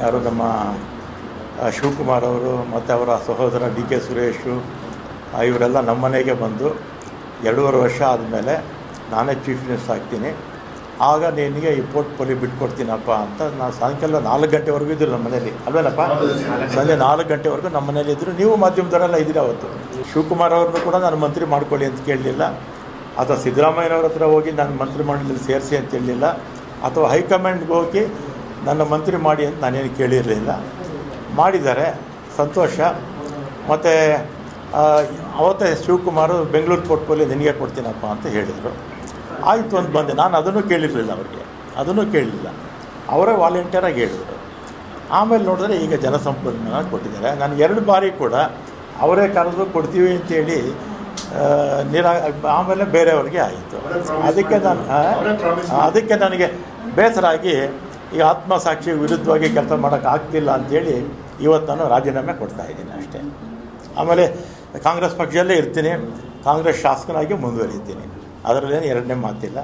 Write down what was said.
ಯಾರು ನಮ್ಮ ಶಿವಕುಮಾರ್ ಅವರು ಮತ್ತು ಅವರ ಸಹೋದರ ಡಿ ಕೆ ಸುರೇಶು ಇವರೆಲ್ಲ ನಮ್ಮ ಮನೆಗೆ ಬಂದು 2.5 ವರ್ಷ ಆದಮೇಲೆ ನಾನೇ ಚೀಫ್ ಮಿನಿಸ್ಟರ್ ಆಗ್ತೀನಿ, ಆಗ ನಿನಗೆ ಈ ಪೋರ್ಟ್ಫೋಲಿಯೋ ಬಿಟ್ಕೊಡ್ತೀನಪ್ಪ ಅಂತ ನಾನು ಸಾಯಂಕಾಲ 4 ಗಂಟೆವರೆಗೂ ಇದ್ದರು ನಮ್ಮ ಮನೇಲಿ, ಅಲ್ವೇನಪ್ಪ? ಸಂಜೆ 4 ಗಂಟೆವರೆಗೂ ನಮ್ಮ ಮನೇಲಿ ಇದ್ದರು. ನೀವು ಮಾಧ್ಯಮದವರೆಲ್ಲ ಇದ್ದೀರಿ. ಅವತ್ತು ಶಿವಕುಮಾರ್ ಅವ್ರನ್ನೂ ಕೂಡ ನಾನು ಮಂತ್ರಿ ಮಾಡ್ಕೊಳ್ಳಿ ಅಂತ ಕೇಳಲಿಲ್ಲ, ಅಥವಾ ಸಿದ್ದರಾಮಯ್ಯನವ್ರ ಹತ್ರ ಹೋಗಿ ನಾನು ಮಂತ್ರಿಮಂಡಲದಲ್ಲಿ ಸೇರಿಸಿ ಅಂತ ಹೇಳಲಿಲ್ಲ, ಅಥವಾ ಹೈಕಮಾಂಡ್ಗೆ ಹೋಗಿ ನನ್ನ ಮಂತ್ರಿ ಮಾಡಿ ಅಂತ ನಾನೇನು ಕೇಳಿರಲಿಲ್ಲ. ಮಾಡಿದ್ದಾರೆ, ಸಂತೋಷ. ಮತ್ತು ಅವತ್ತೇ ಶಿವಕುಮಾರು ಬೆಂಗಳೂರು ಪೋರ್ಟ್ಫೋಲಿಯೋ ನಿನಗೆ ಕೊಡ್ತೀನಪ್ಪ ಅಂತ ಹೇಳಿದರು. ಆಯಿತು ಅಂತ ಬಂದೆ. ನಾನು ಅದನ್ನು ಕೇಳಿರಲಿಲ್ಲ, ಅವರಿಗೆ ಅದನ್ನು ಕೇಳಲಿಲ್ಲ, ಅವರೇ ವಾಲಂಟಿಯರಾಗಿ ಹೇಳಿದರು. ಆಮೇಲೆ ನೋಡಿದ್ರೆ ಈಗ ಜಲಸಂಪನ್ಮೂಲ ಕೊಟ್ಟಿದ್ದಾರೆ. ನಾನು 2 ಬಾರಿ ಕೂಡ ಅವರೇ ಕರೆದು ಕೊಡ್ತೀವಿ ಅಂತೇಳಿ ಆಮೇಲೆ ಬೇರೆಯವ್ರಿಗೆ ಆಯಿತು. ಅದಕ್ಕೆ ನನಗೆ ಬೇಸರ ಆಗಿ ಈ ಆತ್ಮಸಾಕ್ಷಿ ವಿರುದ್ಧವಾಗಿ ಕೆಲಸ ಮಾಡೋಕ್ಕಾಗ್ತಿಲ್ಲ ಅಂಥೇಳಿ ಇವತ್ತು ನಾನು ರಾಜೀನಾಮೆ ಕೊಡ್ತಾಯಿದ್ದೀನಿ ಅಷ್ಟೇ. ಆಮೇಲೆ ಕಾಂಗ್ರೆಸ್ ಪಕ್ಷದಲ್ಲೇ ಇರ್ತೀನಿ, ಕಾಂಗ್ರೆಸ್ ಶಾಸಕನಾಗಿ ಮುಂದುವರಿತೀನಿ, ಅದರಲ್ಲೇನು ಎರಡನೇ ಮಾತಿಲ್ಲ.